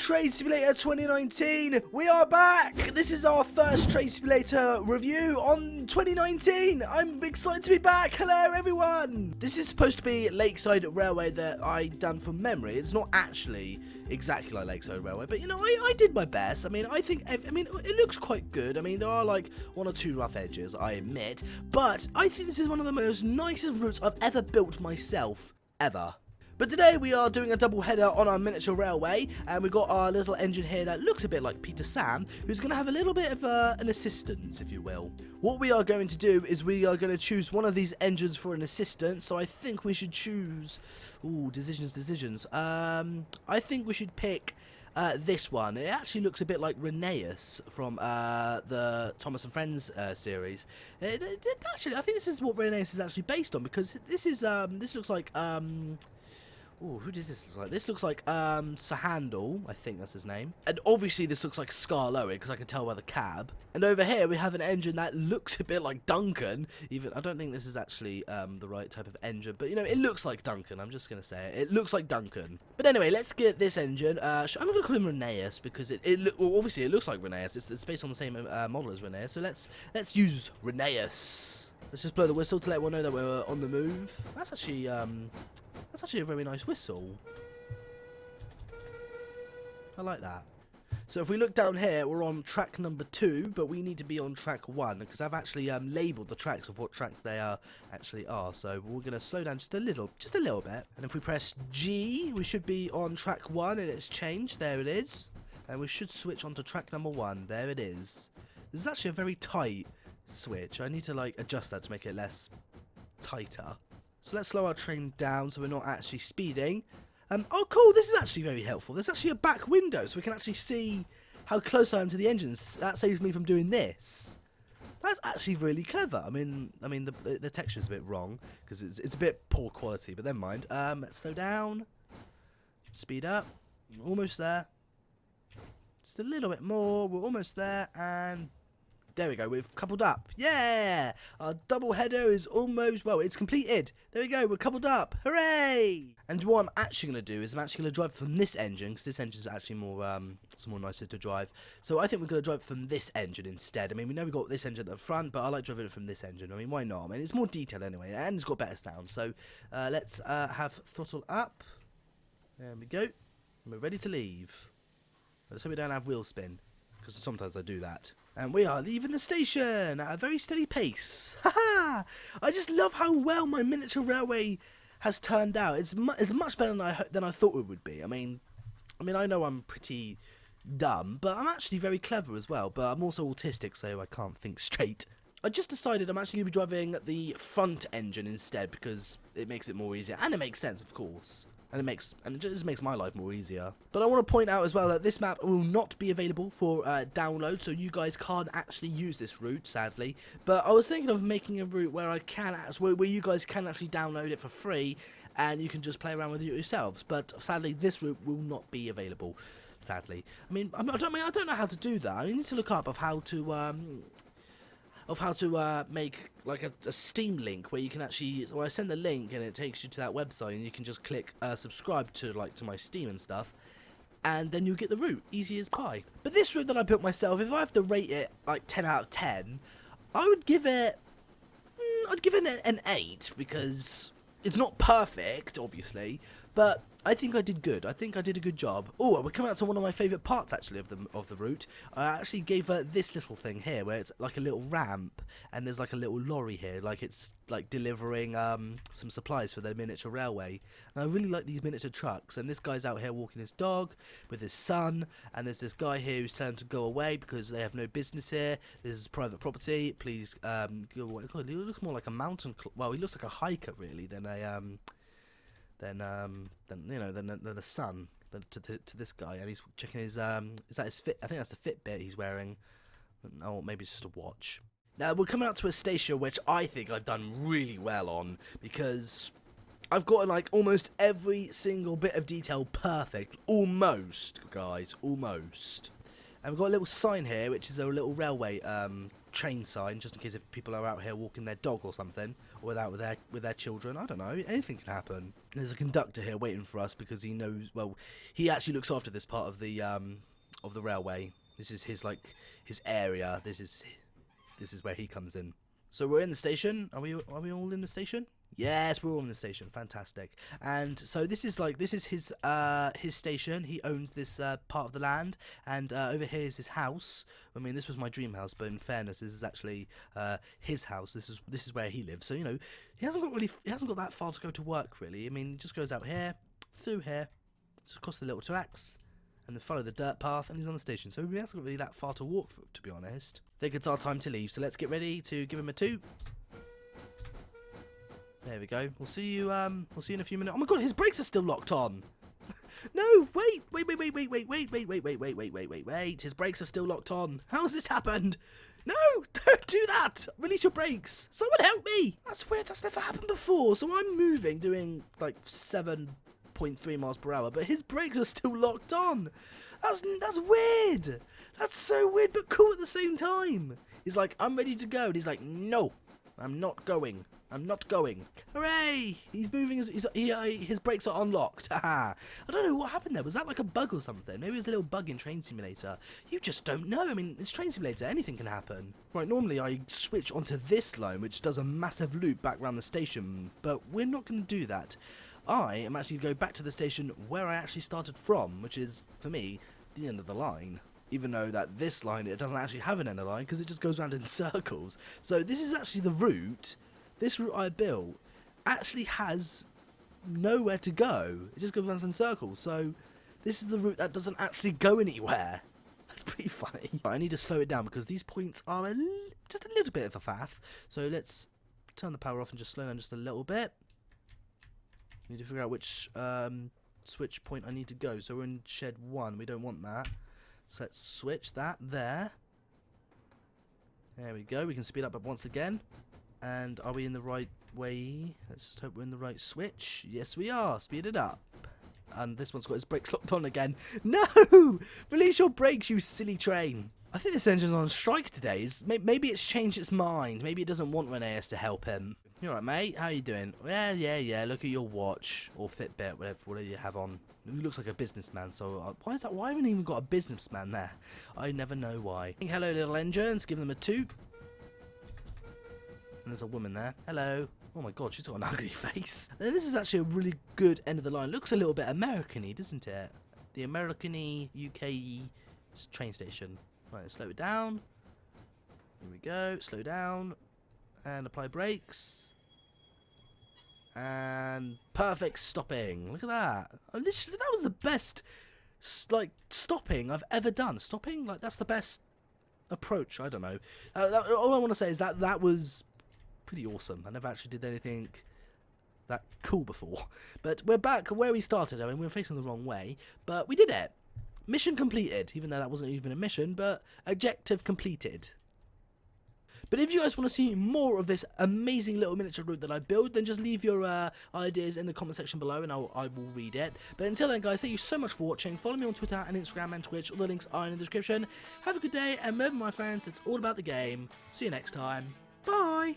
Train Simulator 2019. We are back. This is our first Train Simulator review on 2019. I'm excited to be back. Hello, everyone. This is supposed to be Lakeside Railway that I done from memory. It's not actually exactly like Lakeside Railway, but you know, I did my best. I mean, it looks quite good. I mean, there are like one or two rough edges, I admit, but I think this is one of the most nicest routes I've ever built myself, ever. But today we are doing a double header on our miniature railway, and we've got our little engine here that looks a bit like Peter Sam, who's going to have a little bit of an assistance, if you will. What we are going to do is we are going to choose one of these engines for an assistant, so I think we should choose... Ooh, decisions. I think we should pick this one. It actually looks a bit like Rheneas from the Thomas and Friends series. Actually, I think this is what Rheneas is actually based on, because this is this looks like oh, who does this look like? This looks like Sir Handel, I think that's his name. And obviously this looks like Scarlowe, because I can tell by the cab. And over here we have an engine that looks a bit like Duncan. Even I don't think this is actually the right type of engine, but you know, it looks like Duncan. I'm just gonna say it. It looks like Duncan. But anyway, let's get this engine. I'm gonna call him Rheneas because well, obviously it looks like Rheneas. It's based on the same model as Rheneas. So let's use Rheneas. Let's just blow the whistle to let everyone know that we're on the move. That's actually a very nice whistle. I like that. So if we look down here, we're on track number 2, but we need to be on track 1 because I've actually labelled the tracks of what tracks they actually are. So we're going to slow down just a little bit. And if we press G, we should be on track 1, and it's changed. There it is. And we should switch onto track number 1. There it is. This is actually a very tight switch. I need to like adjust that to make it less tighter. So let's slow our train down so we're not actually speeding. Oh cool, this is actually very helpful. There's actually a back window so we can actually see how close I am to the engines. That saves me from doing this. That's actually really clever. I mean the texture's a bit wrong because it's a bit poor quality, but never mind. Let's slow down. Speed up. Almost there. Just a little bit more. We're almost there, and there we go, we've coupled up. Yeah! Our double header is almost, well, it's completed. There we go, we're coupled up. Hooray! And what I'm actually going to do is I'm actually going to drive from this engine, because this engine's actually it's more nicer to drive. So I think we're going to drive from this engine instead. I mean, we know we've got this engine at the front, but I like driving it from this engine. I mean, why not? I mean, it's more detailed anyway, and it's got better sound. So let's have throttle up. There we go. And we're ready to leave. Let's hope we don't have wheel spin, because sometimes I do that. And we are leaving the station at a very steady pace. Haha! I just love how well my miniature railway has turned out. It's much better than I thought it would be. I mean, I know I'm pretty dumb, but I'm actually very clever as well. But I'm also autistic, so I can't think straight. I just decided I'm actually going to be driving the front engine instead because it makes it more easier, and it makes sense, of course. And it just makes my life more easier. But I want to point out as well that this map will not be available for download, so you guys can't actually use this route, sadly. But I was thinking of making a route where where you guys can actually download it for free, and you can just play around with it yourselves. But sadly, this route will not be available. Sadly, I don't know how to do that. I need to look up how to make like a Steam link where you can actually, I send the link and it takes you to that website, and you can just click subscribe to my Steam and stuff, and then you get the route, easy as pie. But this route that I built myself, if I have to rate it like 10 out of 10, I would give it, an 8, because it's not perfect, obviously, but I think I did good. I think I did a good job. Oh, we're coming out to one of my favourite parts, actually, of the route. I actually gave her this little thing here, where it's like a little ramp, and there's like a little lorry here, like it's like delivering some supplies for their miniature railway. And I really like these miniature trucks. And this guy's out here walking his dog with his son, and there's this guy here who's telling him to go away because they have no business here. This is private property. Please go away. God, he looks more like a mountain. Well, he looks like a hiker really than a than a son to this guy, and he's checking his is that his fit? I think that's the Fitbit he's wearing. Oh, maybe it's just a watch. Now we're coming out to a station which I think I've done really well on, because I've gotten like almost every single bit of detail perfect, almost, guys, almost. And we've got a little sign here, which is a little railway train sign, just in case if people are out here walking their dog or something, or with their children. I don't know. Anything can happen. There's a conductor here waiting for us because he knows. Well, he actually looks after this part of the railway. This is his area. This is where he comes in. So we're in the station. Are we all in the station? Yes, we're all in the station. Fantastic. And so this is his station. He owns this part of the land, and over here is his house. I mean, this was my dream house, but in fairness, this is actually his house. This is where he lives. So he hasn't got that far to go to work really. I mean, he just goes out here, through here, just across the little tracks, and then follow the dirt path, and he's on the station. So he hasn't got really that far to walk, to be honest. I think it's our time to leave. So let's get ready to give him a toot. There we go. We'll see you in a few minutes. Oh my god, his brakes are still locked on. No, wait. His brakes are still locked on. How's this happened? No, don't do that. Release your brakes. Someone help me. That's weird. That's never happened before. So I'm moving, doing like 7.3 miles per hour, but his brakes are still locked on. That's weird. That's so weird, but cool at the same time. He's like, I'm ready to go. And he's like, no, I'm not going. I'm not going. Hooray! He's moving. His brakes are unlocked. Haha. I don't know what happened there. Was that like a bug or something? Maybe it was a little bug in Train Simulator. You just don't know. I mean, it's Train Simulator. Anything can happen. Right, normally I switch onto this line, which does a massive loop back around the station. But we're not going to do that. I am actually going to go back to the station where I actually started from, which is, for me, the end of the line. Even though that this line, it doesn't actually have an end of line because it just goes around in circles. So this is actually the route. This route I built actually has nowhere to go. It just goes around in circles. So this is the route that doesn't actually go anywhere. That's pretty funny. I need to slow it down because these points are just a little bit of a faff. So let's turn the power off and just slow down just a little bit. I need to figure out which switch point I need to go. So we're in shed 1. We don't want that. So let's switch that there. There we go. We can speed up once again. And are we in the right way? Let's just hope we're in the right switch. Yes, we are. Speed it up. And this one's got his brakes locked on again. No! Release your brakes, you silly train. I think this engine's on strike today. Maybe it's changed its mind. Maybe it doesn't want Reneus to help him. You alright, mate? How you doing? Yeah. Look at your watch. Or Fitbit, whatever you have on. He looks like a businessman, so why is that? Why haven't I even got a businessman there? I never know why. Hello, little engines. Give them a toot. And there's a woman there. Hello. Oh my god, she's got an ugly face. And this is actually a really good end of the line. Looks a little bit American-y, doesn't it? The American-y, UK train station. Right, let's slow it down. Here we go. Slow down. And apply brakes. And perfect stopping. Look at that. Literally, that was the best stopping I've ever done. Stopping? That's the best approach. I don't know. All I want to say is that was pretty awesome. I never actually did anything that cool before. But we're back where we started. I mean, we were facing the wrong way, but we did it. Mission completed, even though that wasn't even a mission, but objective completed. But if you guys want to see more of this amazing little miniature route that I built, then just leave your ideas in the comment section below and I will read it. But until then, guys, thank you so much for watching. Follow me on Twitter and Instagram and Twitch. All the links are in the description. Have a good day, and remember, my friends, it's all about the game. See you next time. Bye!